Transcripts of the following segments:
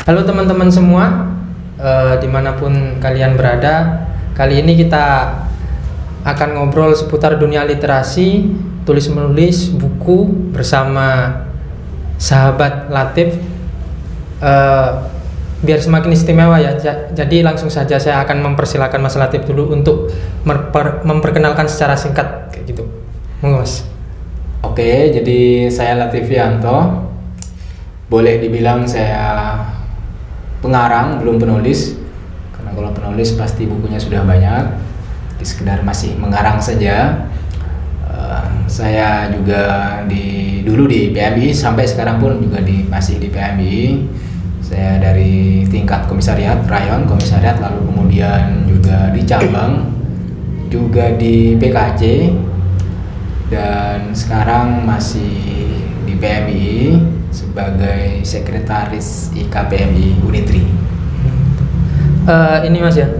Halo teman-teman semua, dimanapun kalian berada. Kali ini kita akan ngobrol seputar dunia literasi, tulis-menulis, buku bersama sahabat Latif. Biar semakin istimewa ya, jadi langsung saja saya akan mempersilahkan Mas Latif dulu untuk memperkenalkan secara singkat kayak gitu. Monggo Mas. Oke, jadi saya Latifianto. Boleh dibilang saya pengarang, belum penulis. Karena kalau penulis pasti bukunya sudah banyak. Jadi sekedar masih mengarang saja. Saya juga dulu di PMI, sampai sekarang pun juga masih di PMI. Saya dari tingkat komisariat, rayon komisariat, lalu kemudian juga di cabang, juga di PKC, dan sekarang masih di PMI sebagai sekretaris IKPMI Unitri. Ini Mas ya,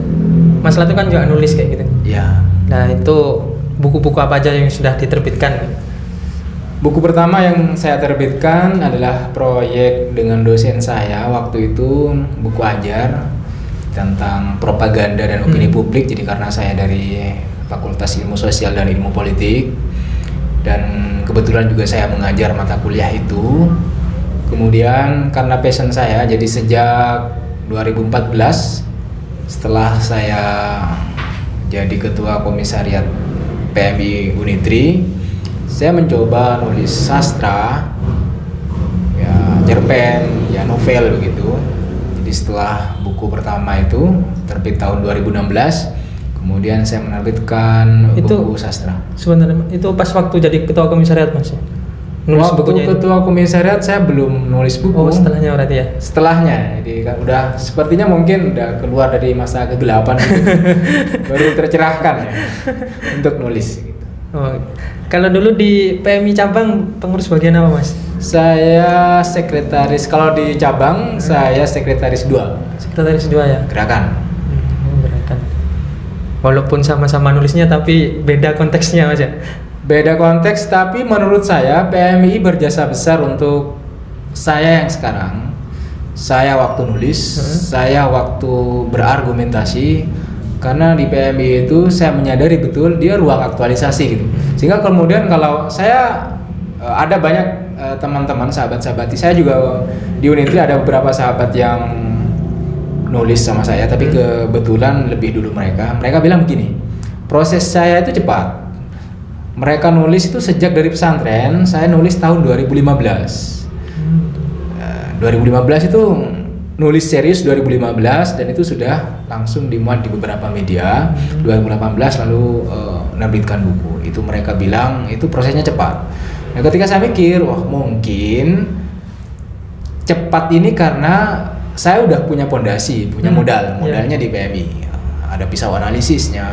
Mas Latif kan juga nulis kayak gitu. Ya. Nah itu buku-buku apa aja yang sudah diterbitkan? Buku pertama yang saya terbitkan adalah proyek dengan dosen saya waktu itu, buku ajar tentang propaganda dan opini publik. Jadi karena saya dari Fakultas Ilmu Sosial dan Ilmu Politik, dan kebetulan juga saya mengajar mata kuliah itu. Kemudian karena passion saya, jadi sejak 2014 setelah saya jadi ketua komisariat PMI Unitri, saya mencoba nulis sastra, ya cerpen, ya novel begitu. Jadi setelah buku pertama itu terbit tahun 2016, kemudian saya menerbitkan buku sastra. Sebenarnya itu pas waktu jadi ketua komisariat Mas ya? Nulis waktu bukunya ketua komisariat saya belum nulis buku. Oh, setelahnya berarti ya? Setelahnya, jadi kan udah sepertinya mungkin udah keluar dari masa kegelapan gitu. Baru tercerahkan ya untuk nulis gitu. Oh, kalau dulu di PMI cabang pengurus bagian apa Mas? Saya sekretaris, kalau di cabang saya sekretaris 2. Sekretaris 2 ya? Gerakan. Gerakan. Walaupun sama-sama nulisnya tapi beda konteksnya Mas ya? Beda konteks, tapi menurut saya PMI berjasa besar untuk saya yang sekarang. Saya waktu nulis, saya waktu berargumentasi, karena di PMI itu saya menyadari betul dia ruang aktualisasi gitu. Sehingga kemudian kalau saya ada banyak teman-teman, sahabat-sahabat saya juga di Unitri ada beberapa sahabat yang nulis sama saya, tapi kebetulan lebih dulu mereka bilang begini, proses saya itu cepat. Mereka nulis itu sejak dari pesantren, saya nulis tahun 2015. 2015 itu nulis serius 2015, dan itu sudah langsung dimuat di beberapa media. 2018 lalu menerbitkan buku. Itu mereka bilang itu prosesnya cepat. Nah, ketika saya mikir, wah mungkin cepat ini karena saya udah punya pondasi, punya modalnya di PMI. Ada pisau analisisnya,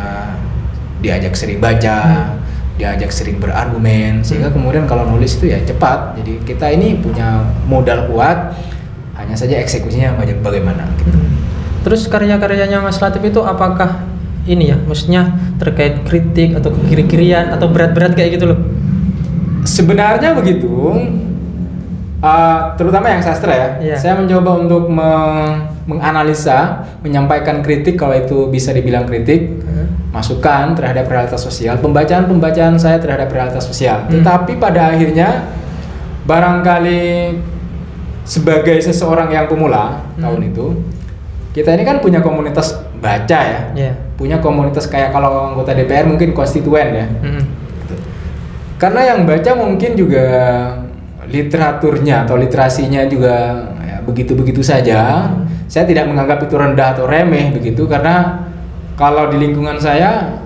diajak sering baca, diajak sering berargumen, sehingga kemudian kalau nulis itu ya cepat. Jadi kita ini punya modal kuat, hanya saja eksekusinya bagaimana gitu. Terus karya-karyanya Mas Latif itu apakah ini ya, maksudnya terkait kritik atau kekiri-kirian atau berat-berat kayak gitu loh? Sebenarnya begitu, terutama yang sastra ya. Saya mencoba untuk menganalisa, menyampaikan kritik kalau itu bisa dibilang kritik, masukan terhadap realitas sosial, pembacaan saya terhadap realitas sosial. Tetapi pada akhirnya barangkali sebagai seseorang yang pemula tahun itu, kita ini kan punya komunitas baca ya, punya komunitas kayak kalau anggota DPR mungkin konstituen ya. Karena yang baca mungkin juga literaturnya atau literasinya juga ya, begitu-begitu saja. Saya tidak menganggap itu rendah atau remeh begitu, karena kalau di lingkungan saya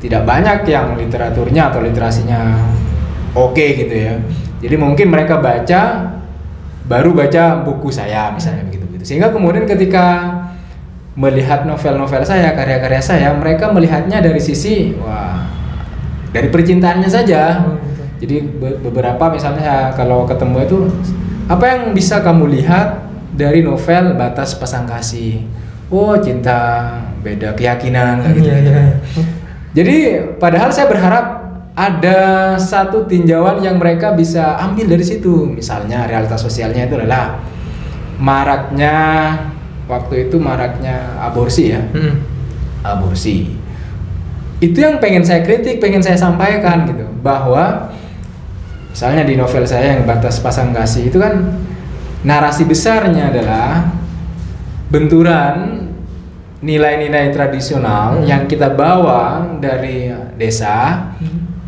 tidak banyak yang literaturnya atau literasinya oke gitu ya. Jadi mungkin mereka baru baca buku saya misalnya begitu. Sehingga kemudian ketika melihat novel-novel saya, karya-karya saya, mereka melihatnya dari sisi dari percintaannya saja. Jadi beberapa misalnya saya kalau ketemu itu, apa yang bisa kamu lihat dari novel Batas Pasang Kasih? Oh, cinta beda keyakinan gitu. Jadi padahal saya berharap ada satu tinjauan yang mereka bisa ambil dari situ. Misalnya realitas sosialnya itu adalah maraknya waktu itu maraknya aborsi ya. Aborsi. Itu yang pengen saya kritik, pengen saya sampaikan gitu, bahwa misalnya di novel saya yang Batas Pasang Kasih itu kan narasi besarnya adalah benturan nilai-nilai tradisional yang kita bawa dari desa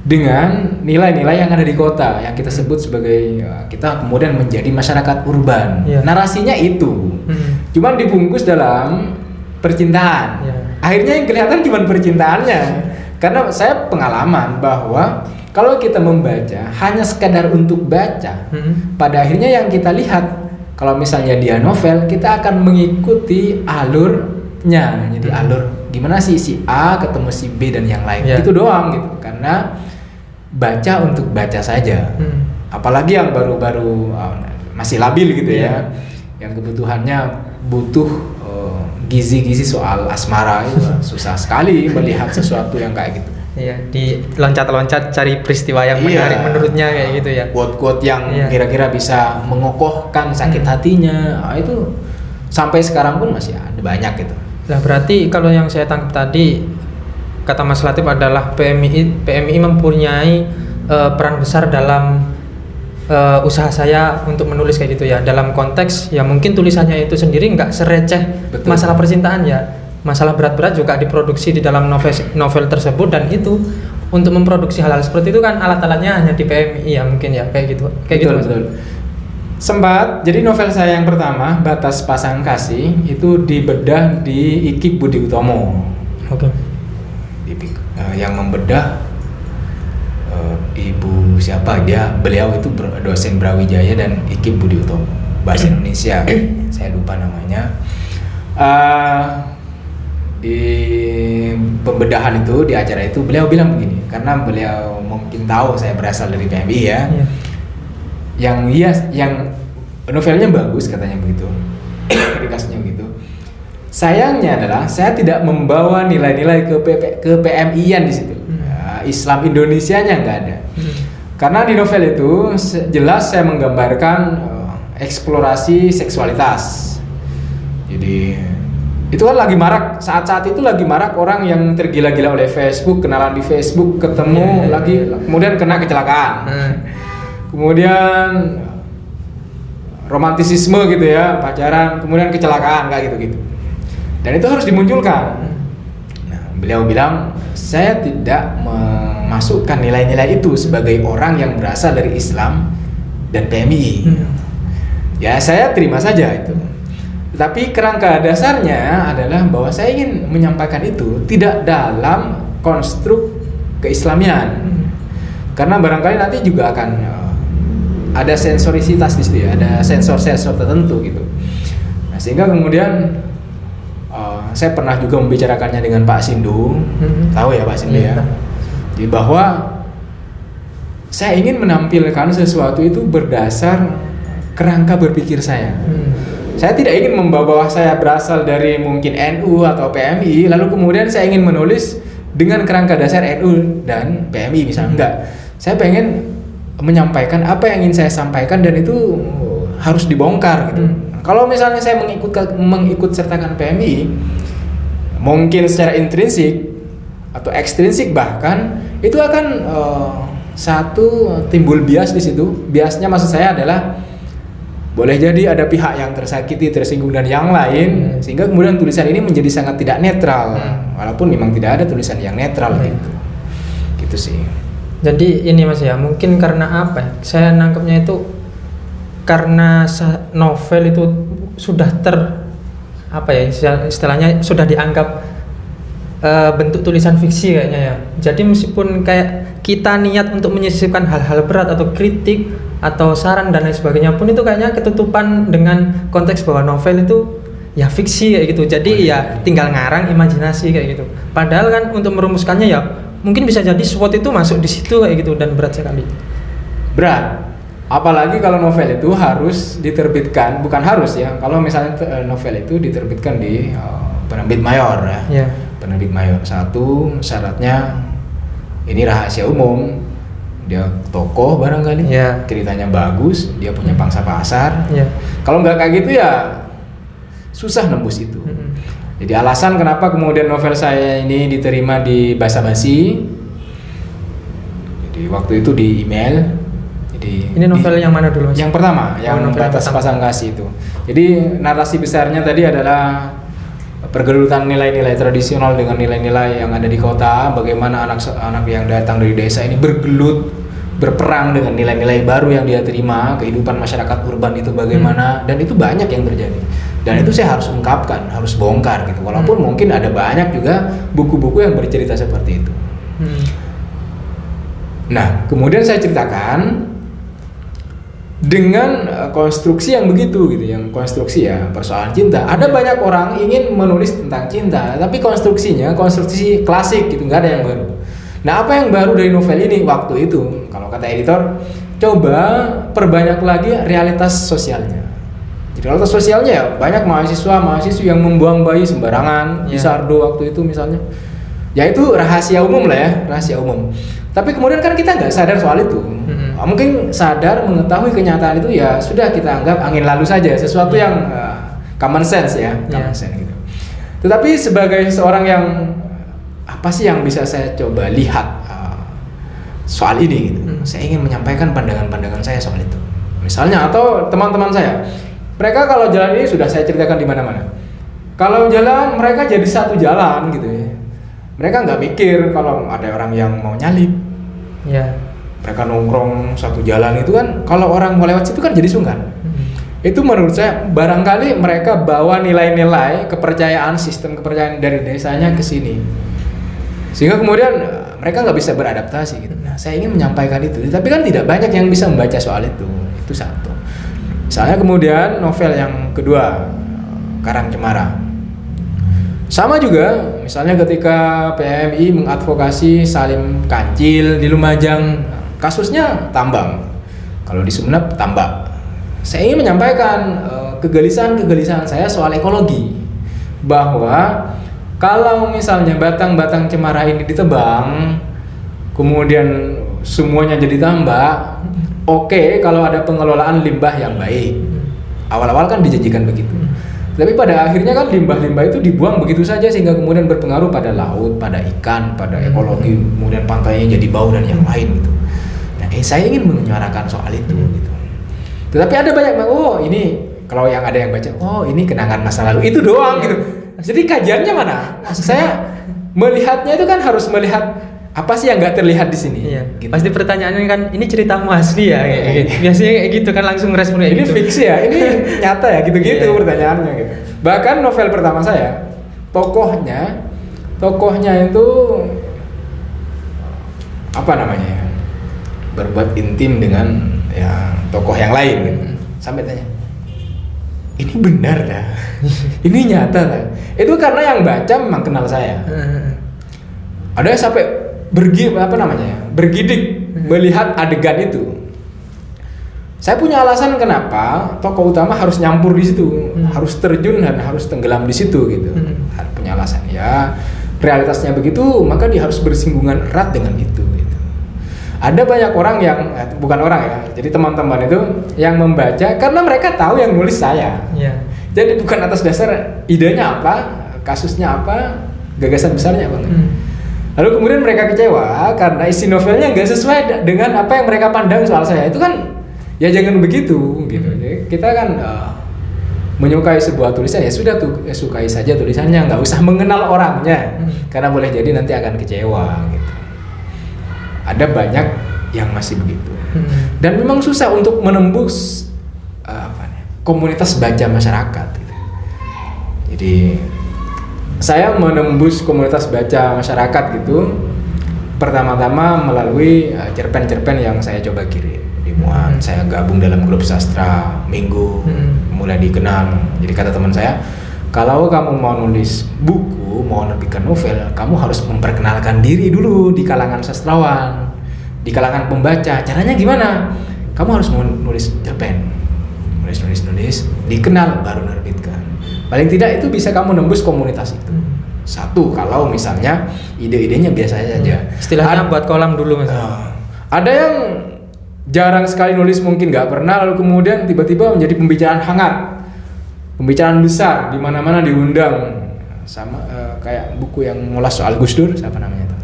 dengan nilai-nilai yang ada di kota yang kita sebut sebagai kita kemudian menjadi masyarakat urban. Narasinya itu cuman dibungkus dalam percintaan. Akhirnya yang kelihatan cuma percintaannya. Karena saya pengalaman bahwa kalau kita membaca hanya sekadar untuk baca, pada akhirnya yang kita lihat kalau misalnya dia novel, kita akan mengikuti alurnya. Jadi alur gimana sih si A ketemu si B dan yang lain. Itu doang gitu. Karena baca untuk baca saja. Apalagi yang baru-baru masih labil gitu ya. Yang kebutuhannya butuh gizi-gizi soal asmara itu susah sekali melihat sesuatu yang kayak gitu. Iya, di loncat-loncat cari peristiwa yang menarik menurutnya kayak gitu ya. Quote-quote yang kira-kira bisa mengokohkan sakit hatinya. Itu sampai sekarang pun masih ada banyak gitu. Nah, berarti kalau yang saya tangkap tadi kata Mas Latif adalah PMI mempunyai peran besar dalam usaha saya untuk menulis kayak gitu ya. Dalam konteks ya mungkin tulisannya itu sendiri nggak sereceh masalah percintaan ya. Masalah berat-berat juga diproduksi di dalam novel tersebut, dan itu untuk memproduksi hal-hal seperti itu kan alat-alatnya hanya di PMI ya mungkin ya kayak gitu. Betul. Sempat jadi novel saya yang pertama Batas Pasang Kasih itu dibedah di IKIP Budi Utomo. Yang membedah Ibu siapa beliau itu dosen Brawijaya dan IKIP Budi Utomo bahasa Indonesia. Saya lupa namanya. Di pembedahan itu, di acara itu beliau bilang begini, karena beliau mungkin tahu saya berasal dari PMI ya. Yang novelnya bagus katanya begitu. Dikasihnya begitu. Sayangnya adalah saya tidak membawa nilai-nilai ke PMI-an di situ. Islam Indonesianya nggak ada. Karena di novel itu jelas saya menggambarkan eksplorasi seksualitas. Jadi itu kan lagi marak, saat-saat itu lagi marak orang yang tergila-gila oleh Facebook, kenalan di Facebook, ketemu lagi, kemudian kena kecelakaan. Kemudian romantisisme gitu ya, pacaran, kemudian kecelakaan kayak gitu-gitu. Dan itu harus dimunculkan. Nah, beliau bilang, saya tidak memasukkan nilai-nilai itu sebagai orang yang berasal dari Islam dan PMI. Ya, saya terima saja itu. Tapi kerangka dasarnya adalah bahwa saya ingin menyampaikan itu tidak dalam konstruk keislamian. Karena barangkali nanti juga akan ada sensorisitas di situ ya, ada sensor-sensor tertentu gitu. Nah, sehingga kemudian saya pernah juga membicarakannya dengan Pak Sindu, tahu ya Pak Sindu ya. Jadi bahwa saya ingin menampilkan sesuatu itu berdasar kerangka berpikir saya. Saya tidak ingin membawa saya berasal dari mungkin NU atau PMI, lalu kemudian saya ingin menulis dengan kerangka dasar NU dan PMI misalnya. Enggak. Saya pengen menyampaikan apa yang ingin saya sampaikan dan itu harus dibongkar gitu. Kalau misalnya saya mengikut sertakan PMI, mungkin secara intrinsik atau ekstrinsik bahkan itu akan satu timbul bias di situ. Biasnya maksud saya adalah boleh jadi ada pihak yang tersakiti, tersinggung dan yang lain, sehingga kemudian tulisan ini menjadi sangat tidak netral, walaupun memang tidak ada tulisan yang netral gitu sih. Jadi ini Mas ya, mungkin karena apa ya? Saya nangkepnya itu karena novel itu sudah istilahnya sudah dianggap bentuk tulisan fiksi kayaknya ya. Jadi meskipun kayak kita niat untuk menyisipkan hal-hal berat atau kritik atau saran dan lain sebagainya pun itu kayaknya ketutupan dengan konteks bahwa novel itu ya fiksi kayak gitu. Jadi ya tinggal ngarang imajinasi kayak gitu. Padahal kan untuk merumuskannya ya mungkin bisa jadi SWOT itu masuk di situ kayak gitu, dan berat sekali. Berat. Apalagi kalau novel itu harus diterbitkan, bukan harus ya. Kalau misalnya novel itu diterbitkan di penerbit mayor ya. Penerbit mayor. Satu syaratnya ini rahasia umum. dia tokoh barangkali, Iya. ceritanya bagus, dia punya pangsa pasar. Iya. Kalau nggak kayak gitu ya susah nembus itu. Jadi alasan kenapa kemudian novel saya ini diterima di Basa Basi, jadi waktu itu di email. Jadi Ini novel yang mana dulu, Mas? Yang pertama, yang novel yang Batas pertama. Pasang Kasih itu. Jadi narasi besarnya tadi adalah pergelutan nilai-nilai tradisional dengan nilai-nilai yang ada di kota. Bagaimana anak-anak yang datang dari desa ini berperang dengan nilai-nilai baru yang dia terima. Kehidupan masyarakat urban itu bagaimana, dan itu banyak yang terjadi. Dan itu saya harus ungkapkan, harus bongkar gitu. Walaupun mungkin ada banyak juga buku-buku yang bercerita seperti itu. Nah, kemudian saya ceritakan dengan konstruksi yang begitu gitu, yang konstruksi ya persoalan cinta. Ada banyak orang ingin menulis tentang cinta, tapi konstruksinya konstruksi klasik gitu, nggak ada yang baru. Nah, apa yang baru dari novel ini waktu itu? Kalau kata editor, coba perbanyak lagi realitas sosialnya. Jadi realitas sosialnya ya banyak mahasiswa yang membuang bayi sembarangan di Sardo waktu itu misalnya. Ya itu rahasia umum lah ya, rahasia umum. Tapi kemudian kan kita nggak sadar soal itu. Mungkin sadar mengetahui kenyataan itu ya sudah kita anggap angin lalu saja, sesuatu yang common sense ya, common sense gitu. Tetapi sebagai seorang yang apa sih yang bisa saya coba lihat soal ini gitu. Saya ingin menyampaikan pandangan-pandangan saya soal itu. Misalnya atau teman-teman saya, mereka kalau jalan ini sudah saya ceritakan di mana-mana. Kalau jalan mereka jadi satu jalan gitu ya. Mereka nggak mikir kalau ada orang yang mau nyalip. Mereka nongkrong satu jalan itu kan, kalau orang mau lewat situ kan jadi sungkan. Itu menurut saya barangkali mereka bawa nilai-nilai kepercayaan, sistem kepercayaan dari desanya ke sini, sehingga kemudian mereka nggak bisa beradaptasi gitu. Nah, saya ingin menyampaikan itu, tapi kan tidak banyak yang bisa membaca soal itu satu. Misalnya kemudian novel yang kedua, Karang Cemara. Sama juga, misalnya ketika PMI mengadvokasi Salim Kancil di Lumajang, kasusnya tambang. Kalau di Sumeneb tambak. Saya ingin menyampaikan kegelisahan saya soal ekologi, bahwa kalau misalnya batang-batang cemara ini ditebang, kemudian semuanya jadi tambak, oke, kalau ada pengelolaan limbah yang baik. Awal-awal kan dijanjikan begitu. Tapi pada akhirnya kan limbah-limbah itu dibuang begitu saja, sehingga kemudian berpengaruh pada laut, pada ikan, pada ekologi, kemudian pantainya jadi bau dan yang lain gitu. Nah, saya ingin menyuarakan soal itu gitu. Tetapi ada banyak, oh ini kalau yang ada yang baca, oh ini kenangan masa lalu, itu doang gitu. Jadi kajiannya mana? Maksud saya melihatnya itu kan harus melihat apa sih yang nggak terlihat di sini. Gitu. Pasti pertanyaannya kan, ini ceritamu asli ya? Biasanya kayak gitu kan, langsung responnya ini gitu. fiksi ya, ini nyata ya, gitu-gitu pertanyaannya gitu. Bahkan novel pertama saya, tokohnya itu apa namanya ya, berbuat intim dengan ya tokoh yang lain gitu. Sampai tanya, ini benar dah? Ini nyata dah? Itu karena yang baca memang kenal saya. Ada yang sampai bergidik melihat adegan itu. Saya punya alasan kenapa tokoh utama harus nyampur di situ, harus terjun dan harus tenggelam di situ gitu. Punya alasan ya, realitasnya begitu, maka dia harus bersinggungan erat dengan itu gitu. Ada banyak orang yang bukan orang ya, jadi teman-teman itu yang membaca karena mereka tahu yang nulis saya. Jadi bukan atas dasar idenya apa, kasusnya apa, gagasan besarnya apa enggak. Lalu kemudian mereka kecewa karena isi novelnya nggak sesuai dengan apa yang mereka pandang soal saya. Itu kan ya jangan begitu gitu. Jadi kita kan menyukai sebuah tulisan ya sudah tuh, sukai saja tulisannya, nggak usah mengenal orangnya, karena boleh jadi nanti akan kecewa gitu. Ada banyak yang masih begitu. Dan memang susah untuk menembus komunitas baca masyarakat gitu. Jadi saya menembus komunitas baca masyarakat gitu pertama-tama melalui cerpen-cerpen yang saya coba kirim di Muan. Saya gabung dalam grup sastra Minggu, mulai dikenal. Jadi kata teman saya, kalau kamu mau nulis buku, mau menerbitkan novel, kamu harus memperkenalkan diri dulu di kalangan sastrawan, di kalangan pembaca. Caranya gimana? Kamu harus nulis cerpen, nulis, dikenal baru nerbitkan. Paling tidak itu bisa kamu nembus komunitas itu. Satu, kalau misalnya ide-idenya biasa saja. Istilahnya buat kolam dulu mas. Ada yang jarang sekali nulis, mungkin nggak pernah, lalu kemudian tiba-tiba menjadi pembicaraan hangat, pembicaraan besar, di mana-mana diundang, sama kayak buku yang ngulas soal Gus Dur, siapa namanya itu?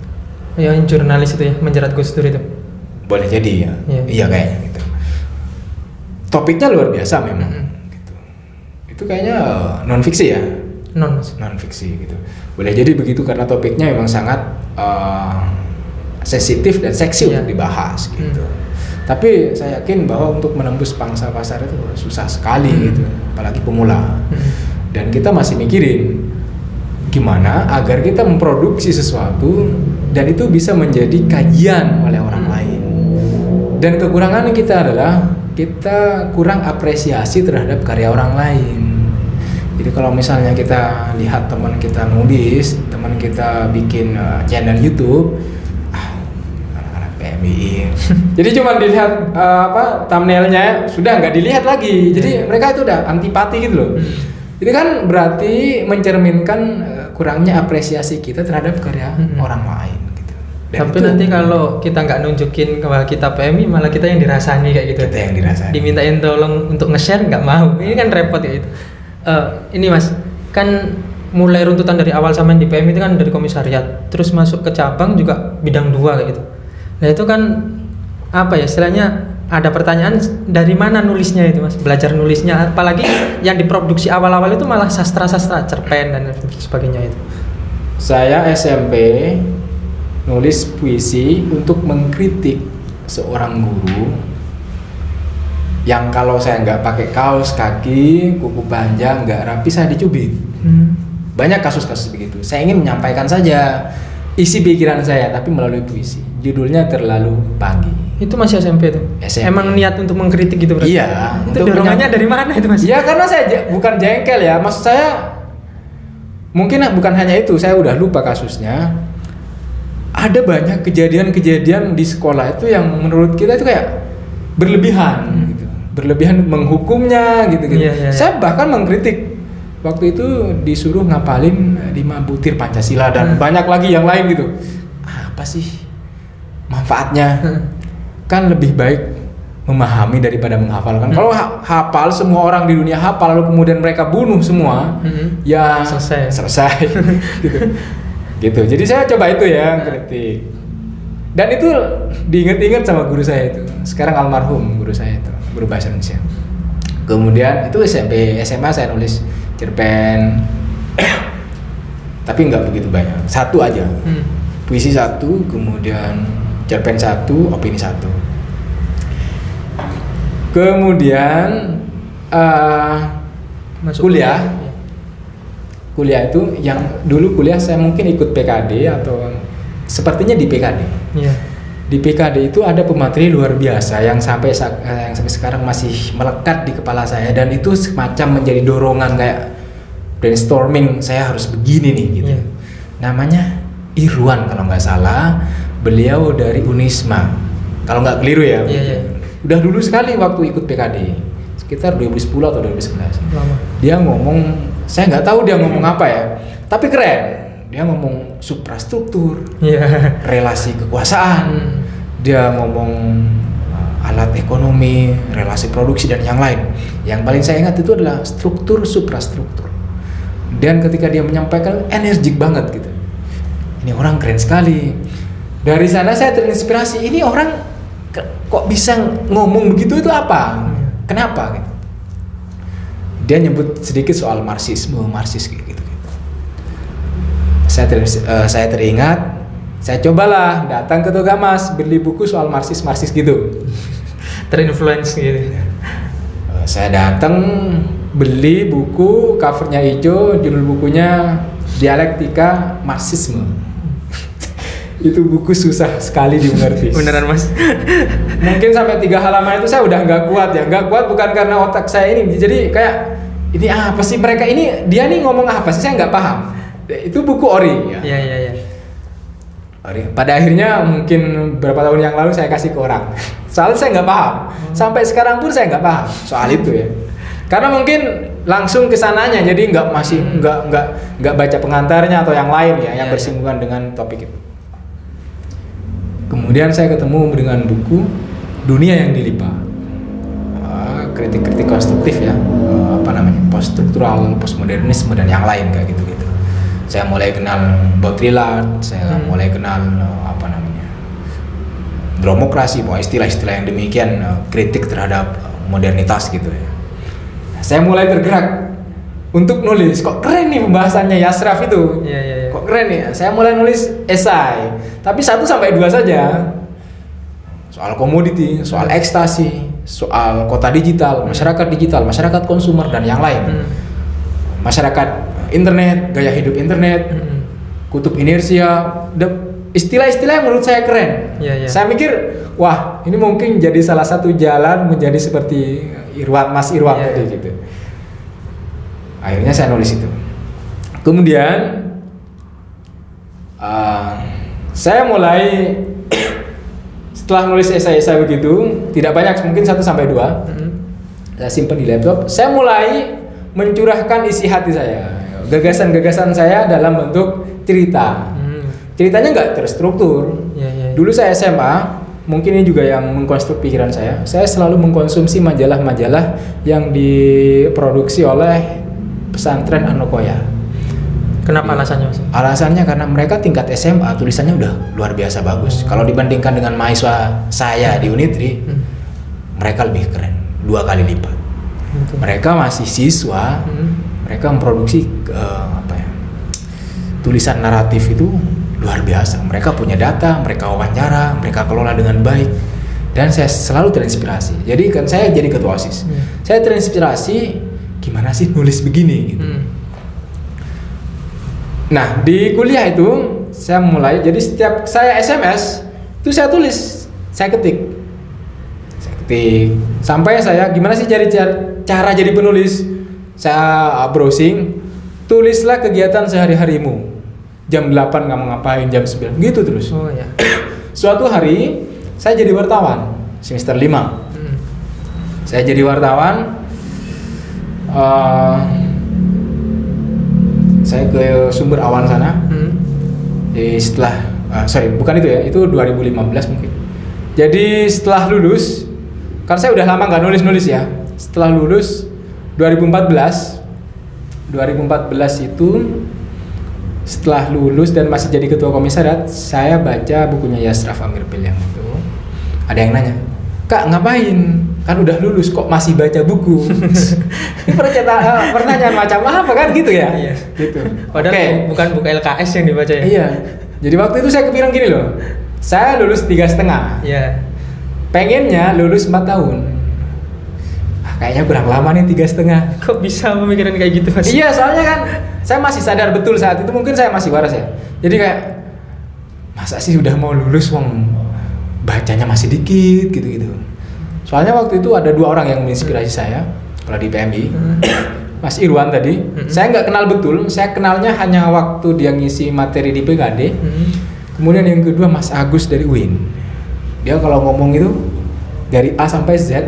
Yang jurnalis itu ya, menjerat Gus Dur itu. Boleh jadi ya, iya kayaknya gitu. Topiknya luar biasa memang, gitu. Itu kayaknya non fiksi ya? Non fiksi gitu. Boleh jadi begitu karena topiknya memang sangat sensitif dan seksi untuk dibahas gitu. Tapi saya yakin bahwa untuk menembus pangsa pasar itu susah sekali gitu, apalagi pemula. Dan kita masih mikirin gimana agar kita memproduksi sesuatu dan itu bisa menjadi kajian oleh orang lain. Dan kekurangan kita adalah kita kurang apresiasi terhadap karya orang lain. Jadi kalau misalnya kita lihat teman kita nulis, teman kita bikin channel YouTube, anak-anak PMI. Jadi cuma dilihat thumbnailnya, sudah nggak dilihat lagi. Jadi mereka itu udah antipati gitu loh. Itu kan berarti mencerminkan kurangnya apresiasi kita terhadap karya orang lain. Gitu. Tapi nanti kalau kita nggak nunjukin bahwa kita PMI, malah kita yang dirasani kayak gitu. Kita yang dirasani. Dimintain tolong untuk nge-share nggak mau. Ini kan repot ya itu. Ini Mas, kan mulai runtutan dari awal sampai di PMI itu kan dari komisariat, terus masuk ke cabang juga bidang 2 kayak gitu. Nah itu kan apa ya istilahnya, ada pertanyaan dari mana nulisnya itu Mas, belajar nulisnya, apalagi yang diproduksi awal-awal itu malah sastra-sastra, cerpen dan sebagainya itu. Saya SMP nulis puisi untuk mengkritik seorang guru yang kalau saya nggak pakai kaos kaki, kuku panjang, nggak rapi, saya dicubit. Banyak kasus-kasus begitu. Saya ingin menyampaikan saja isi pikiran saya, tapi melalui puisi. Judulnya Terlalu Pagi. Itu masih SMP tuh? SMP. Emang niat untuk mengkritik gitu berarti? Iya. Itu dorongannya dari mana itu Mas? Iya karena saya bukan jengkel ya. Maksud saya, mungkin bukan hanya itu, saya udah lupa kasusnya. Ada banyak kejadian-kejadian di sekolah itu yang menurut kita itu kayak berlebihan gitu. Berlebihan menghukumnya gitu-gitu. Iya. Saya bahkan mengkritik. Waktu itu disuruh ngapalin 5 butir Pancasila dan banyak lagi yang lain gitu. Apa sih manfaatnya? Kan lebih baik memahami daripada menghafalkan. Kalau hafal, semua orang di dunia hafal lalu kemudian mereka bunuh semua, ya selesai. gitu. Jadi saya coba itu ya, kritik. Dan itu diingat-ingat sama guru saya itu. Sekarang almarhum guru saya itu, guru bahasa Indonesia. Kemudian itu SMP, SMA saya nulis cerpen. Tapi nggak begitu banyak. 1 aja. Puisi 1, kemudian cerpen 1, opini 1. Kemudian kuliah. Kuliah itu yang dulu kuliah saya mungkin ikut PKD atau sepertinya di PKD. Iya. Di PKD itu ada pemateri luar biasa yang sampai sekarang masih melekat di kepala saya, dan itu semacam menjadi dorongan kayak brainstorming, saya harus begini nih gitu. Yeah. Namanya Irwan kalau nggak salah, beliau dari Unisma kalau nggak keliru ya. Yeah. Udah dulu sekali waktu ikut PKD sekitar 2010 atau 2011. Lama. Dia ngomong, saya nggak tahu dia ngomong apa ya, tapi keren. Dia ngomong suprastruktur, relasi kekuasaan, dia ngomong alat ekonomi, relasi produksi dan yang lain. Yang paling saya ingat itu adalah struktur suprastruktur. Dan ketika dia menyampaikan, energik banget gitu. Ini orang keren sekali. Dari sana saya terinspirasi, ini orang kok bisa ngomong begitu, itu apa? Kenapa? Gitu. Dia nyebut sedikit soal marxis gitu. Saya teringat, saya cobalah datang ke Togamas beli buku soal marxis gitu. Terinfluence gitu. Saya datang beli buku, covernya hijau, judul bukunya Dialektika Marxisme. Itu buku susah sekali dimengerti. Beneran Mas? Mungkin sampai 3 halaman itu saya udah nggak kuat ya. Nggak kuat bukan karena otak saya ini, jadi kayak ini apa sih mereka ini, dia nih ngomong apa sih, saya nggak paham. Itu buku ori ya. Iya. Ori. Pada akhirnya mungkin beberapa tahun yang lalu saya kasih ke orang. Soalnya saya nggak paham. Sampai sekarang pun saya nggak paham soal itu ya. Karena mungkin langsung ke sananya, jadi nggak baca pengantarnya atau yang lain ya, yang bersinggungan dengan topik itu. Kemudian saya ketemu dengan buku Dunia yang Dilipat, kritik-kritik konstruktif ya, post struktural, postmodernisme dan yang lain kayak gitu-gitu. Saya mulai kenal Baudrillard, saya mulai kenal demokrasi, istilah-istilah yang demikian, kritik terhadap modernitas gitu ya. Saya mulai tergerak untuk nulis. Kok keren nih pembahasannya Yasraf itu. Iya. Kok keren nih. Saya mulai nulis esai, tapi 1-2 saja. Soal komoditi, soal ekstasi, soal kota digital, masyarakat konsumer dan yang lain. Masyarakat internet, gaya hidup internet, kutub inersia, istilah-istilah yang menurut saya keren. Saya mikir, wah ini mungkin jadi salah satu jalan menjadi seperti Mas Irwan tadi gitu. Akhirnya saya nulis itu. Kemudian saya mulai setelah nulis esai-esai begitu, tidak banyak, mungkin 1-2. Saya simpan di laptop. Saya mulai mencurahkan isi hati saya, gagasan-gagasan saya dalam bentuk cerita. Ceritanya nggak terstruktur. Dulu saya SMA, mungkin ini juga yang mengkonstruk pikiran saya. Saya selalu mengkonsumsi majalah-majalah yang diproduksi oleh pesantren Anokoya. Kenapa alasannya, Mas? Alasannya karena mereka tingkat SMA tulisannya udah luar biasa bagus. Kalau dibandingkan dengan mahasiswa saya di Unitri, mereka lebih keren, 2 kali lipat. Mereka masih siswa, mereka memproduksi tulisan naratif itu luar biasa. Mereka punya data, mereka wawancara, mereka kelola dengan baik, dan saya selalu terinspirasi. Jadi kan saya jadi ketua OSIS, saya terinspirasi gimana sih nulis begini gitu. Nah di kuliah itu saya mulai, jadi setiap saya SMS itu saya tulis, saya ketik sampai saya gimana sih cara jadi penulis. Saya browsing, tulislah kegiatan sehari-harimu. Jam 8 kamu ngapain, jam 9, gitu terus. Suatu hari saya jadi wartawan semester 5. Saya jadi wartawan, saya ke Sumber Awan sana. Jadi setelah bukan itu ya, itu 2015 mungkin. Jadi setelah lulus, kan saya udah lama nggak nulis ya. Setelah lulus 2014 itu, setelah lulus dan masih jadi ketua komisariat, saya baca bukunya Yasraf Amirbil yang itu. Ada yang nanya, "Kak, ngapain? Kan udah lulus kok masih baca buku?" Ini pertanyaan macam apa kan gitu ya? Iya. Gitu. Padahal bukan buku LKS yang dibaca ya? Iya. Jadi waktu itu saya kepikiran gini loh. Saya lulus 3,5. Iya. Pengennya lulus 4 tahun. Kayaknya kurang lama nih 3,5. Kok bisa memikirkan kayak gitu, Mas? Iya, soalnya kan saya masih sadar betul saat itu, mungkin saya masih waras ya. Jadi kayak, masa sih udah mau lulus wong bacanya masih dikit gitu-gitu. Soalnya waktu itu ada 2 orang yang menginspirasi saya kalau di PMI. Mas Irwan tadi, saya nggak kenal betul, saya kenalnya hanya waktu dia ngisi materi di PKD. Kemudian yang kedua Mas Agus dari UIN. Dia kalau ngomong itu dari A sampai Z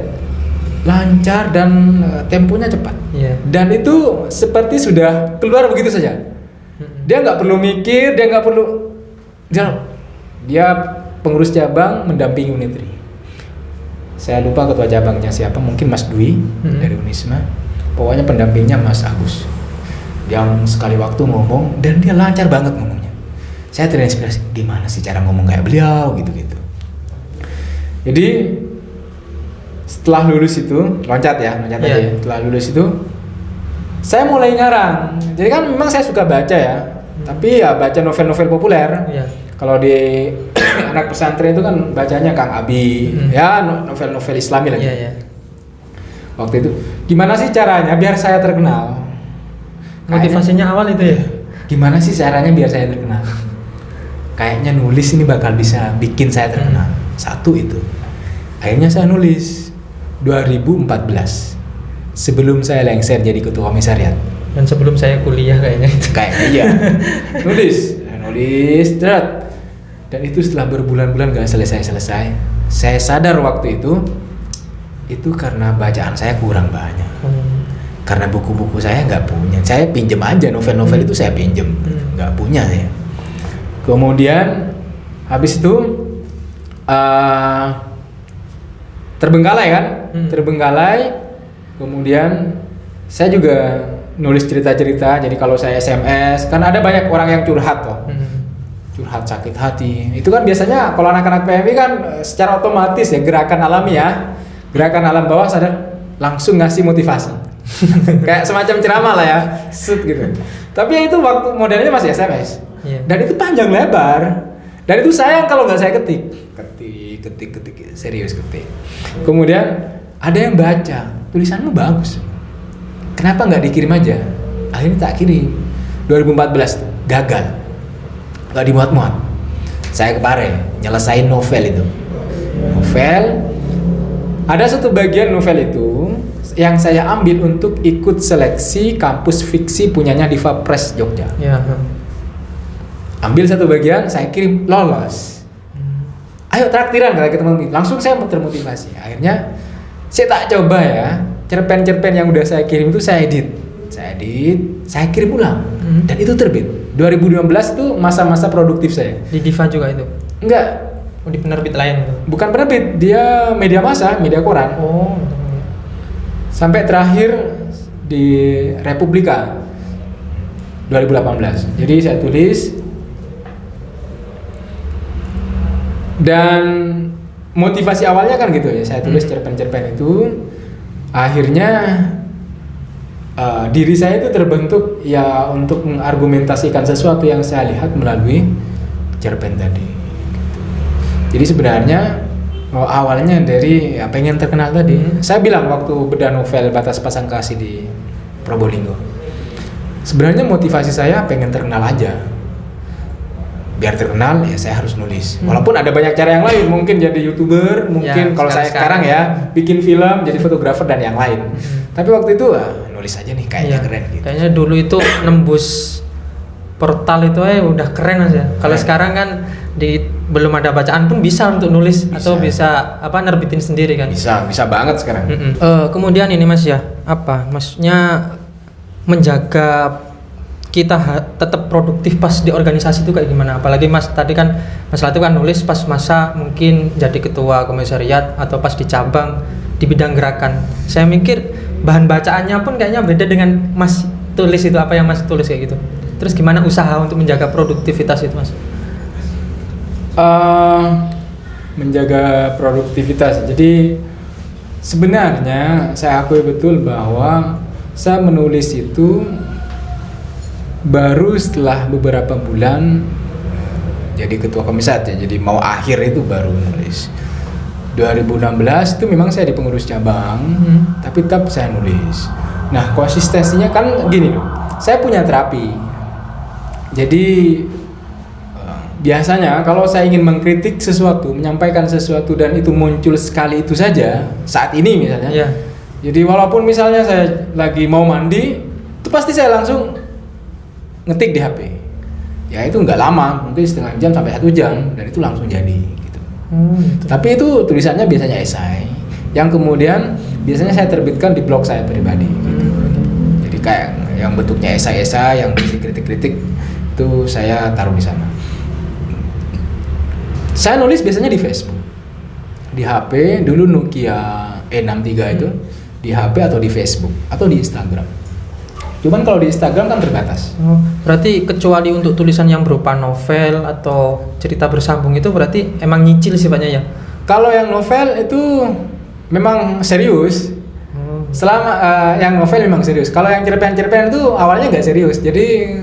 lancar dan temponya cepat. Dan itu seperti sudah keluar begitu saja. Dia nggak perlu mikir, dia pengurus cabang mendampingi Unitri. Saya lupa ketua cabangnya siapa, mungkin Mas Dwi dari Unisma. Pokoknya pendampingnya Mas Agus. Yang sekali waktu ngomong dan dia lancar banget ngomongnya. Saya terinspirasi, gimana sih cara ngomong kayak beliau gitu-gitu. Jadi setelah lulus itu, loncat aja ya. Setelah lulus itu, saya mulai ngarang. Jadi kan memang saya suka baca ya, tapi ya baca novel-novel populer. Kalau di anak pesantren itu kan bacanya Kang Abi, ya novel-novel Islami lagi. Waktu itu, gimana sih caranya biar saya terkenal? Motivasinya awal itu ya? Gimana sih caranya biar saya terkenal? Kayaknya nulis ini bakal bisa bikin saya terkenal. Satu itu. Akhirnya saya nulis. 2014 sebelum saya lengser jadi ketua komisariat dan sebelum saya kuliah kayaknya iya. nulis dan itu setelah berbulan-bulan gak selesai. Saya sadar waktu itu karena bacaan saya kurang banyak. Karena buku-buku saya nggak punya, saya pinjem aja novel-novel itu saya pinjem, nggak punya ya. Kemudian habis itu terbengkalai kan, terbengkalai. Kemudian saya juga nulis cerita-cerita. Jadi kalau saya SMS, kan ada banyak orang yang curhat toh, curhat sakit hati. Itu kan biasanya kalau anak-anak PMI kan secara otomatis ya, gerakan alami ya, gerakan alam bawah sadar langsung ngasih motivasi. Kayak semacam ceramah lah ya, shoot gitu. Tapi ya itu waktu modelnya masih SMS. Dan itu panjang lebar. Dan itu sayang kalau nggak saya ketik, serius ketik. Kemudian ada yang baca, tulisanmu bagus. Kenapa nggak dikirim aja? Akhirnya tak kirim. 2014 tuh, gagal. Nggak dimuat-muat. Saya ke Pare, nyelesain novel itu. Novel, ada satu bagian novel itu yang saya ambil untuk ikut seleksi kampus fiksi punyanya Diva Press Jogja. Ambil satu bagian, saya kirim, lolos. Ayo traktiran kata teman-teman. Langsung saya termotivasi. Akhirnya saya tak coba ya, cerpen-cerpen yang udah saya kirim itu saya edit, saya kirim ulang, dan itu terbit. 2015 itu masa-masa produktif saya. Di Diva juga itu? Enggak. Di penerbit lain? Bukan penerbit, dia media massa, media koran. Sampai terakhir di Republika 2018. Jadi saya tulis. Dan motivasi awalnya kan gitu ya, saya tulis cerpen-cerpen itu, akhirnya diri saya itu terbentuk ya untuk mengargumentasikan sesuatu yang saya lihat melalui cerpen tadi. Jadi sebenarnya awalnya dari ya, pengen terkenal tadi. Saya bilang waktu bedah novel Batas Pasang Kasih di Probolinggo, sebenarnya motivasi saya pengen terkenal aja. Biar terkenal ya saya harus nulis. Walaupun ada banyak cara yang lain, mungkin jadi YouTuber, mungkin kalau saya sekarang ya bikin film, jadi fotografer dan yang lain. Tapi waktu itu nulis aja nih kayaknya keren gitu. Kayaknya dulu itu nembus portal itu udah keren aja. Kalau sekarang kan belum ada bacaan pun bisa untuk nulis atau bisa nerbitin sendiri kan. Bisa banget sekarang. Kemudian ini Mas ya, maksudnya menjaga kita tetap produktif pas di organisasi itu kayak gimana? Apalagi Mas tadi kan Mas Latif kan nulis pas masa mungkin jadi ketua komisariat atau pas di cabang di bidang gerakan. Saya mikir bahan bacaannya pun kayaknya beda dengan Mas tulis itu, apa yang Mas tulis kayak gitu. Terus gimana usaha untuk menjaga produktivitas itu Mas? Menjaga produktivitas. Jadi sebenarnya saya akui betul bahwa saya menulis itu baru setelah beberapa bulan jadi ketua komisariat ya, jadi mau akhir itu baru nulis. 2016 itu memang saya di pengurus cabang, tapi tetap saya nulis. Nah konsistensinya kan gini loh, saya punya terapi. Jadi biasanya kalau saya ingin mengkritik sesuatu, menyampaikan sesuatu dan itu muncul sekali itu saja, saat ini misalnya. Jadi walaupun misalnya saya lagi mau mandi, itu pasti saya langsung ngetik di HP. Ya itu nggak lama, mungkin setengah jam sampai 1 jam, dan itu langsung jadi gitu. Tapi itu tulisannya biasanya esai yang kemudian biasanya saya terbitkan di blog saya pribadi gitu. Jadi kayak yang bentuknya esai-esai, yang kritik-kritik itu saya taruh di sana. Saya nulis biasanya di Facebook, di HP, dulu Nokia E63 itu, di HP atau di Facebook atau di Instagram. Cuman kalau di Instagram kan terbatas. Berarti kecuali untuk tulisan yang berupa novel atau cerita bersambung itu berarti emang nyicil sifatnya ya? Kalau yang novel itu memang serius. Selama yang novel memang serius. Kalau yang cerpen-cerpen itu awalnya nggak serius. Jadi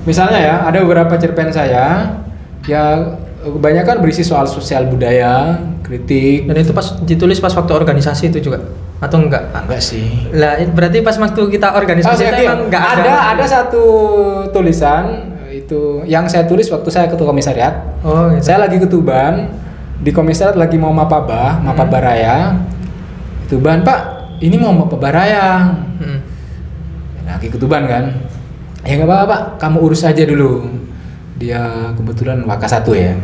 misalnya ya ada beberapa cerpen saya ya kebanyakan berisi soal sosial budaya, kritik. Dan itu pas ditulis pas waktu organisasi itu juga? Atau enggak? Enggak sih. Lah berarti pas waktu kita organisasi itu emang enggak ada satu tulisan itu yang saya tulis waktu saya ketua komisariat. Gitu. Saya lagi ke Tuban, di komisariat lagi mau mapabah raya. Tuban, Pak, ini mau mapabah raya. Lagi ke Tuban kan. Ya enggak apa-apa, Pak, kamu urus aja dulu. Dia kebetulan Waka 1 ya.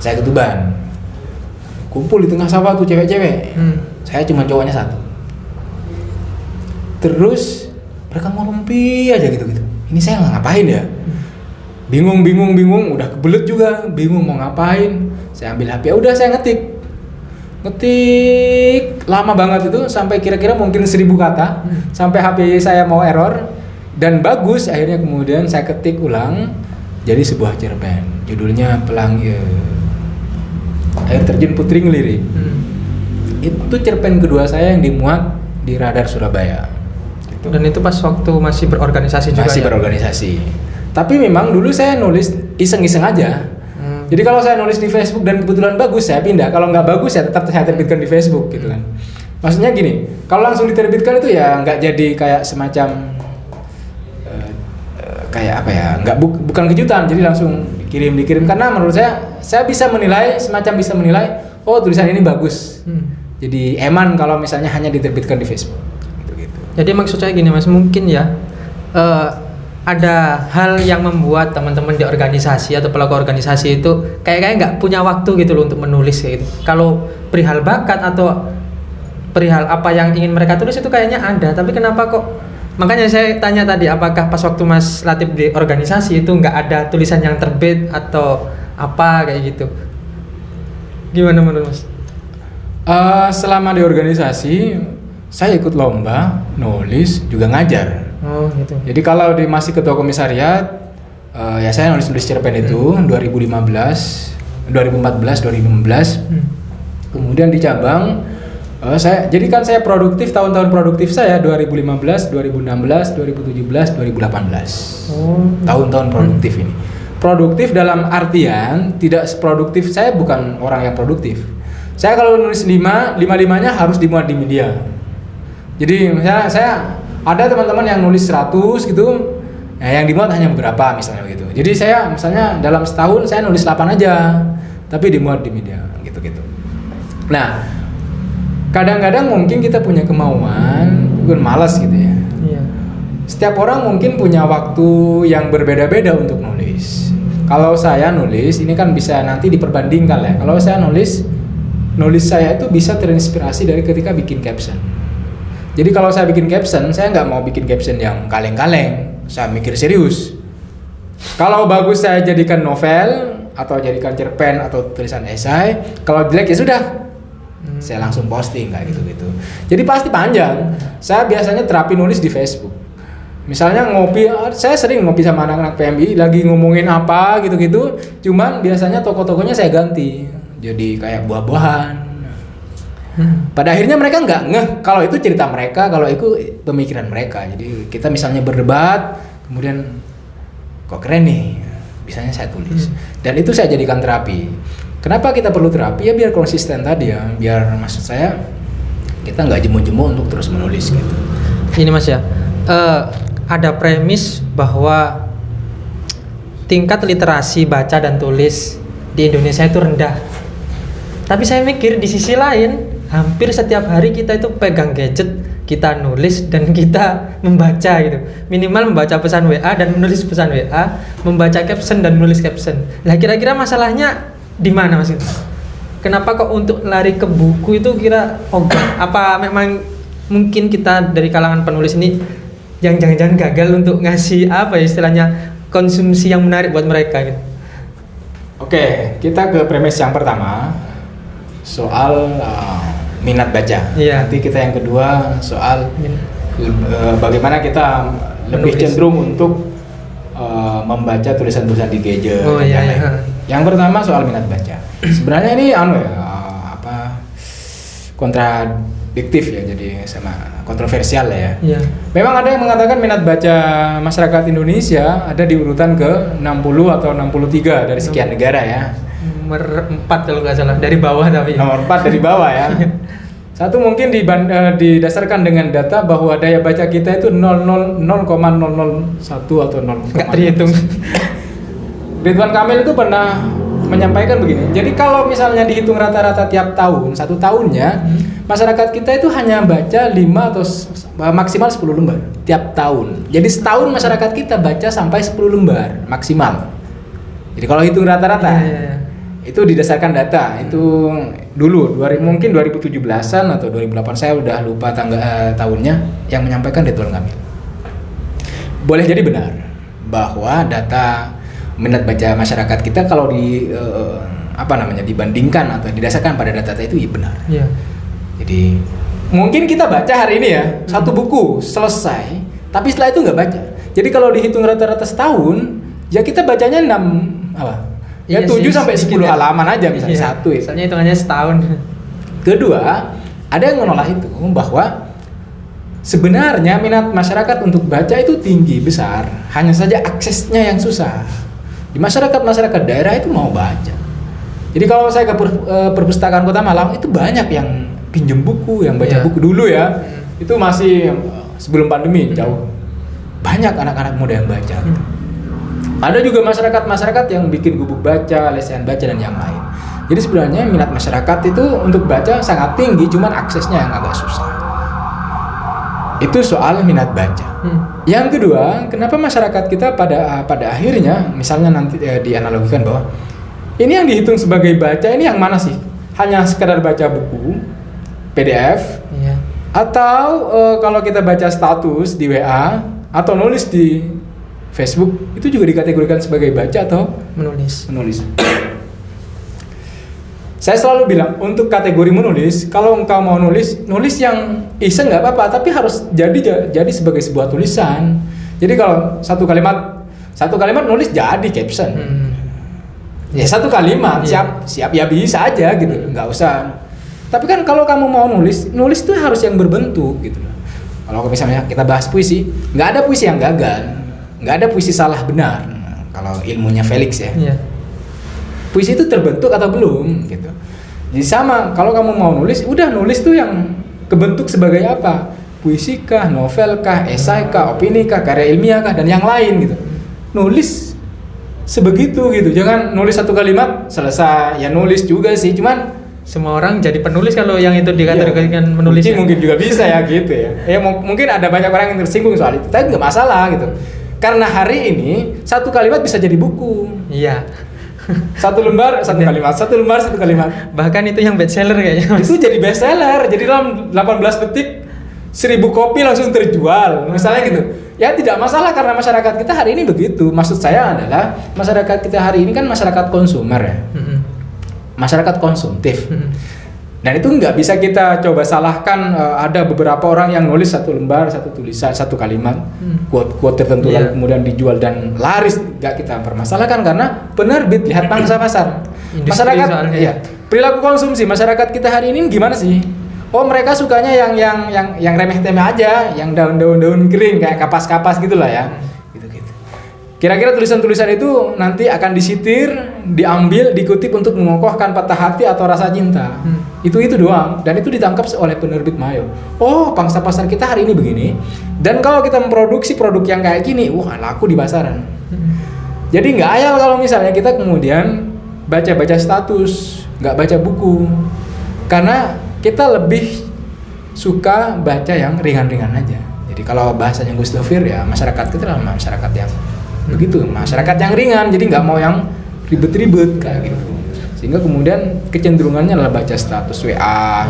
Saya ke Tuban. Kumpul di tengah sawah tuh cewek-cewek. Saya cuma cowoknya 1. Terus mereka ngompi aja gitu-gitu. Ini saya nggak ngapain ya? Bingung, udah kebelet juga, bingung mau ngapain. Saya ambil HP, udah saya ngetik lama banget itu sampai kira-kira mungkin 1000 kata sampai HP saya mau error dan bagus. Akhirnya kemudian saya ketik ulang jadi sebuah cerpen, judulnya Pelangi Air Terjun Putri Ngelirik. Itu cerpen kedua saya yang dimuat di Radar Surabaya gitu. Dan itu pas waktu masih berorganisasi juga. Masih berorganisasi. Tapi memang dulu saya nulis iseng-iseng aja. Jadi kalau saya nulis di Facebook dan kebetulan bagus, saya pindah. Kalau nggak bagus ya tetap saya terbitkan di Facebook gitu kan. Maksudnya gini, kalau langsung diterbitkan itu ya nggak jadi kayak semacam kayak apa ya? Bukan kejutan. Jadi langsung dikirim karena menurut saya bisa menilai, semacam bisa menilai, oh tulisan ini bagus. Jadi eman kalau misalnya hanya diterbitkan di Facebook. Gitu. Jadi maksud saya gini Mas, mungkin ya ada hal yang membuat teman-teman di organisasi atau pelaku organisasi itu kayak nggak punya waktu gitu loh untuk menulis kayak gitu. Kalau perihal bakat atau perihal apa yang ingin mereka tulis itu kayaknya ada, tapi kenapa kok? Makanya saya tanya tadi, apakah pas waktu Mas Latif di organisasi itu nggak ada tulisan yang terbit atau apa kayak gitu? Gimana menurut Mas? Selama di organisasi saya ikut lomba, nulis, juga ngajar. Oh gitu. Jadi kalau masih ketua komisariat, ya saya nulis cerpen itu 2014, 2015. Kemudian di cabang, saya produktif, tahun-tahun produktif saya 2015, 2016, 2017, 2018. Tahun-tahun produktif ini. Produktif dalam artian tidak seproduktif, saya bukan orang yang produktif. Saya kalau nulis 5-5-nya harus dimuat di media. Jadi misalnya saya ada teman-teman yang nulis 100 gitu, yang dimuat hanya beberapa misalnya gitu. Jadi saya misalnya dalam setahun saya nulis 8 aja, tapi dimuat di media gitu. Nah, kadang-kadang mungkin kita punya kemauan, bukan malas gitu ya. Iya. Setiap orang mungkin punya waktu yang berbeda-beda untuk nulis. Kalau saya nulis, ini kan bisa nanti diperbandingkan lah. Kalau saya nulis saya itu bisa terinspirasi dari ketika bikin caption. Jadi kalau saya bikin caption, saya nggak mau bikin caption yang kaleng-kaleng, saya mikir serius. Kalau bagus saya jadikan novel, atau jadikan cerpen, atau tulisan esai. Kalau jelek ya sudah, saya langsung posting kayak gitu. Jadi pasti panjang. Saya biasanya terapi nulis di Facebook. Misalnya ngopi, saya sering ngopi sama anak-anak PMI, lagi ngomongin apa gitu-gitu. Cuman biasanya tokoh-tokohnya saya ganti, jadi kayak buah-buahan. Pada akhirnya mereka nggak ngeh kalau itu cerita mereka, kalau itu pemikiran mereka. Jadi kita misalnya berdebat, kemudian kok keren nih, bisanya saya tulis. Dan itu saya jadikan terapi. Kenapa kita perlu terapi? Ya biar konsisten tadi ya, biar maksud saya kita nggak jemu-jemu untuk terus menulis gitu. Ini Mas ya, ada premis bahwa tingkat literasi baca dan tulis di Indonesia itu rendah. Tapi saya mikir di sisi lain, hampir setiap hari kita itu pegang gadget, kita nulis dan kita membaca gitu. Minimal membaca pesan WA dan menulis pesan WA, membaca caption dan menulis caption. Lah kira-kira masalahnya di mana Mas itu? Kenapa kok untuk lari ke buku itu kira ogah? Apa memang mungkin kita dari kalangan penulis ini yang jangan-jangan gagal untuk ngasih apa ya istilahnya konsumsi yang menarik buat mereka gitu? Oke, kita ke premis yang pertama soal minat baca. Iya. Nanti kita yang kedua soal bagaimana kita lebih cenderung untuk membaca tulisan-tulisan di gadget. Oh iya. Yang pertama soal minat baca. Sebenarnya ini kontradiktif ya, jadi sama kontroversial lah ya. Iya. Memang ada yang mengatakan minat baca masyarakat Indonesia ada di urutan ke 60 atau 63 dari sekian negara ya. Nomor 4 kalau nggak salah, dari bawah tapi. Nomor 4 dari bawah ya. Satu mungkin didasarkan dengan data bahwa daya baca kita itu 0,001 atau 0. Nggak terhitung. Ridwan Kamil itu pernah menyampaikan begini. Jadi kalau misalnya dihitung rata-rata tiap tahun, satu tahunnya, masyarakat kita itu hanya baca 5 atau maksimal 10 lembar tiap tahun. Jadi setahun masyarakat kita baca sampai 10 lembar maksimal. Jadi kalau hitung rata-rata. Iya. Itu didasarkan data itu dulu mungkin 2017-an atau 2008, saya udah lupa tahunnya, yang menyampaikan Ridwan Kamil. Boleh jadi benar bahwa data minat baca masyarakat kita kalau dibandingkan atau didasarkan pada data-data itu benar. Iya. Jadi mungkin kita baca hari ini ya satu buku selesai, tapi setelah itu nggak baca. Jadi kalau dihitung rata-rata setahun, ya kita bacanya 7 sampai 10 halaman aja misalnya satu itu. Misalnya hitungannya setahun. Kedua, ada yang menolak itu bahwa sebenarnya minat masyarakat untuk baca itu tinggi, besar, hanya saja aksesnya yang susah. Di masyarakat daerah itu mau baca. Jadi kalau saya ke perpustakaan Kota Malang itu banyak yang pinjem buku, yang baca buku dulu ya. Itu masih sebelum pandemi jauh. Banyak anak-anak muda yang baca. Ada juga masyarakat yang bikin gubuk baca, lesehan baca dan yang lain. Jadi sebenarnya minat masyarakat itu untuk baca sangat tinggi, cuman aksesnya yang agak susah. Itu soal minat baca. Yang kedua, kenapa masyarakat kita pada akhirnya, misalnya nanti dianalogikan bahwa ini yang dihitung sebagai baca ini yang mana sih? Hanya sekedar baca buku, PDF, atau kalau kita baca status di WA atau nulis di Facebook, itu juga dikategorikan sebagai baca atau menulis. Saya selalu bilang untuk kategori menulis, kalau engkau mau nulis yang iseng nggak apa-apa, tapi harus jadi sebagai sebuah tulisan. Jadi kalau satu kalimat nulis jadi caption. Ya satu kalimat siap ya bisa aja gitu, nggak usah. Tapi kan kalau kamu mau nulis itu harus yang berbentuk gitu. Kalau misalnya kita bahas puisi, nggak ada puisi yang gagal, nggak ada puisi salah benar. Kalau ilmunya Felix ya. Puisi itu terbentuk atau belum gitu. Jadi sama, kalau kamu mau nulis, udah nulis tuh yang kebentuk sebagai apa? Puisi kah, novel kah, esai kah, opini kah, karya ilmiah kah, dan yang lain gitu. Nulis sebegitu gitu. Jangan nulis satu kalimat selesai. Ya nulis juga sih, cuman semua orang jadi penulis kalau yang itu dikategorikan menulis. Mungkin juga bisa ya gitu ya. Mungkin ada banyak orang yang tersinggung soal itu, tapi nggak masalah gitu. Karena hari ini satu kalimat bisa jadi buku. Iya. Satu lembar satu kalimat. Bahkan itu yang bestseller kayaknya. Itu jadi bestseller. Jadi dalam 18 detik 1000 kopi langsung terjual. Misalnya gitu. Ya tidak masalah karena masyarakat kita hari ini begitu. Maksud saya adalah masyarakat kita hari ini kan masyarakat konsumer ya. Masyarakat konsumtif. Dan itu nggak bisa kita coba salahkan. Ada beberapa orang yang nulis satu lembar, satu tulisan, satu kalimat, quote tertentu lalu kemudian dijual dan laris. Nggak kita permasalahkan karena penerbit lihat pangsa pasar. Masyarakat, perilaku konsumsi masyarakat kita hari ini gimana sih? Oh mereka sukanya yang remeh-temeh aja, yang daun-daun kering kayak kapas-kapas gitulah ya. Kira-kira tulisan-tulisan itu nanti akan disitir, diambil, dikutip untuk mengokohkan patah hati atau rasa cinta. Itu doang. Dan itu ditangkap oleh penerbit Mayo. Oh, pangsa pasar kita hari ini begini. Dan kalau kita memproduksi produk yang kayak gini, wah laku di pasaran. Jadi nggak ayal kalau misalnya kita kemudian baca-baca status, nggak baca buku. Karena kita lebih suka baca yang ringan-ringan aja. Jadi kalau bahasanya Gus Dovir ya, masyarakat kita adalah masyarakat yang begitu, masyarakat yang ringan, jadi nggak mau yang ribet-ribet kayak gitu. Sehingga kemudian kecenderungannya adalah baca status WA,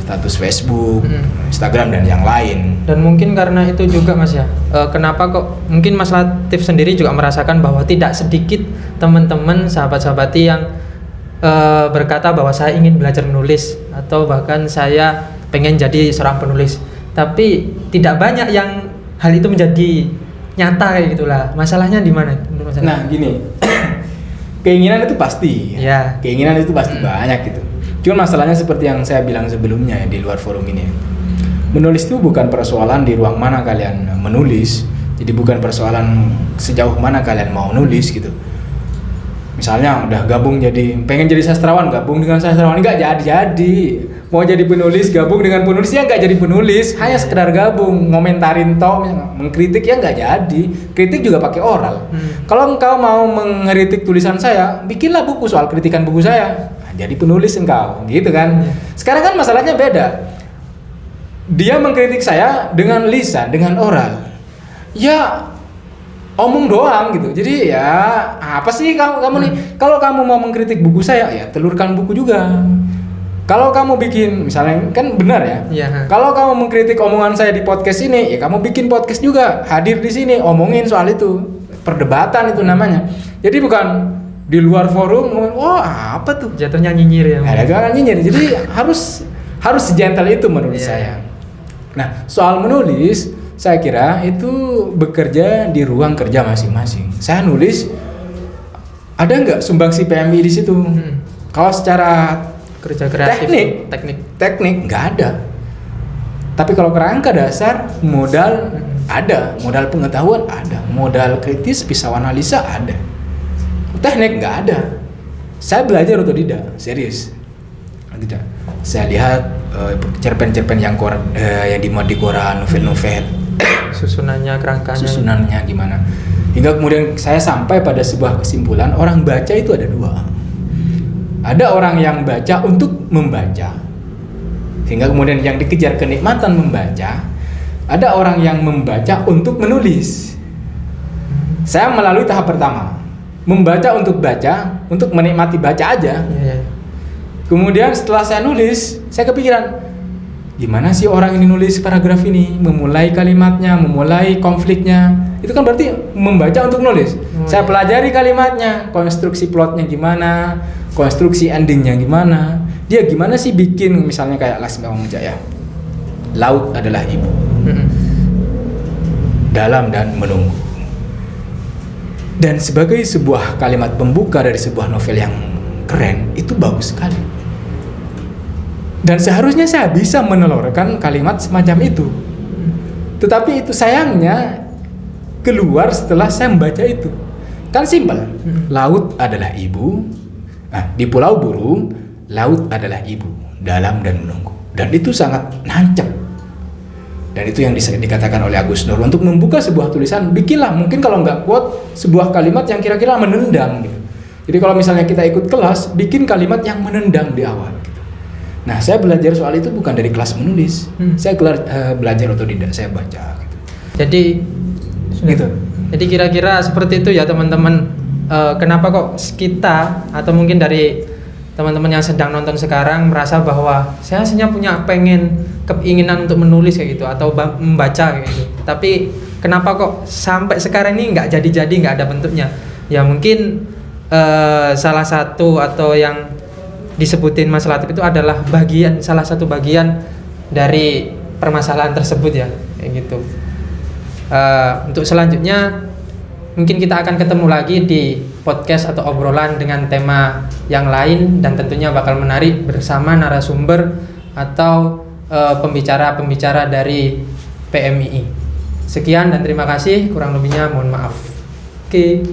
status Facebook, Instagram dan yang lain. Dan mungkin karena itu juga Mas ya, kenapa kok mungkin Mas Latif sendiri juga merasakan bahwa tidak sedikit teman-teman sahabat-sahabati yang berkata bahwa saya ingin belajar menulis atau bahkan saya pengen jadi seorang penulis, tapi tidak banyak yang hal itu menjadi nyata kayak gitulah. Masalahnya di mana? Nah, gini. Keinginan itu pasti. Ya. Keinginan itu pasti banyak gitu. Cuma masalahnya seperti yang saya bilang sebelumnya ya, di luar forum ini. Menulis itu bukan persoalan di ruang mana kalian menulis. Jadi bukan persoalan sejauh mana kalian mau nulis gitu. Misalnya udah pengen jadi sastrawan, gabung dengan sastrawan enggak jadi. Mau jadi penulis, gabung dengan penulis ya nggak jadi penulis, hanya sekedar gabung, ngomentarin mengkritik ya nggak jadi. Kritik juga pakai oral. Kalau engkau mau mengkritik tulisan saya, bikinlah buku soal kritikan buku saya. Nah, jadi penulis engkau, gitu kan? Sekarang kan masalahnya beda. Dia mengkritik saya dengan lisan, dengan oral. Ya omong doang gitu. Jadi ya apa sih kamu nih? Kalau kamu mau mengkritik buku saya, ya telurkan buku juga. Kalau kamu bikin, misalnya kan benar ya. Kalau kamu mengkritik omongan saya di podcast ini, ya kamu bikin podcast juga, hadir di sini, omongin soal itu, perdebatan itu namanya. Jadi bukan di luar forum ngomong, wah apa tuh? Jatuhnya nyinyir ya. Ada kan nyinyir. Jadi harus segentle itu menurut saya. Nah, soal menulis, saya kira itu bekerja di ruang kerja masing-masing. Saya nulis, ada nggak sumbangsi PMI di situ? Kalau secara kerja kreatif, teknik nggak ada. Tapi kalau kerangka dasar, modal ada, modal pengetahuan ada, modal kritis, pisau analisa ada. Teknik nggak ada. Saya belajar otodidak, serius. Tidak. Saya lihat cerpen-cerpen yang dimuat di koran, novel-novel. Susunannya gimana. Hingga kemudian saya sampai pada sebuah kesimpulan, orang baca itu ada dua. Ada orang yang baca untuk membaca. Hingga kemudian yang dikejar kenikmatan membaca. Ada orang yang membaca untuk menulis. Saya melalui tahap pertama. Membaca untuk baca, untuk menikmati baca aja. Kemudian setelah saya nulis, saya kepikiran, gimana sih orang ini nulis paragraf ini, memulai kalimatnya, memulai konfliknya. Itu kan berarti membaca untuk nulis. Saya pelajari kalimatnya, konstruksi plotnya gimana, konstruksi endingnya gimana. Dia gimana sih bikin, misalnya kayak Laksmi Wijaya. Laut adalah ibu. Dalam dan menunggu. Dan sebagai sebuah kalimat pembuka dari sebuah novel yang keren, itu bagus sekali. Dan seharusnya saya bisa menelurkan kalimat semacam itu. Tetapi itu sayangnya keluar setelah saya membaca itu. Kan simpel. Laut adalah ibu. Nah, di Pulau Burung, laut adalah ibu, dalam dan menunggu. Dan itu sangat nancep. Dan itu yang dikatakan oleh Agus Nur. Untuk membuka sebuah tulisan, bikinlah, mungkin kalau nggak quote, sebuah kalimat yang kira-kira menendang gitu. Jadi kalau misalnya kita ikut kelas, bikin kalimat yang menendang di awal gitu. Nah, saya belajar soal itu bukan dari kelas menulis. Saya belajar otodidak, saya baca gitu. Jadi gitu. Jadi kira-kira seperti itu ya teman-teman. Kenapa kok kita atau mungkin dari teman-teman yang sedang nonton sekarang merasa bahwa saya hanya punya keinginan untuk menulis kayak gitu atau membaca kayak gitu. Tapi kenapa kok sampai sekarang ini nggak jadi-jadi, nggak ada bentuknya? Ya mungkin salah satu atau yang disebutin Mas Latif itu adalah salah satu bagian dari permasalahan tersebut ya, kayak gitu. Untuk selanjutnya mungkin kita akan ketemu lagi di podcast atau obrolan dengan tema yang lain dan tentunya bakal menarik bersama narasumber atau pembicara-pembicara dari PMII. Sekian dan terima kasih, kurang lebihnya mohon maaf. Oke.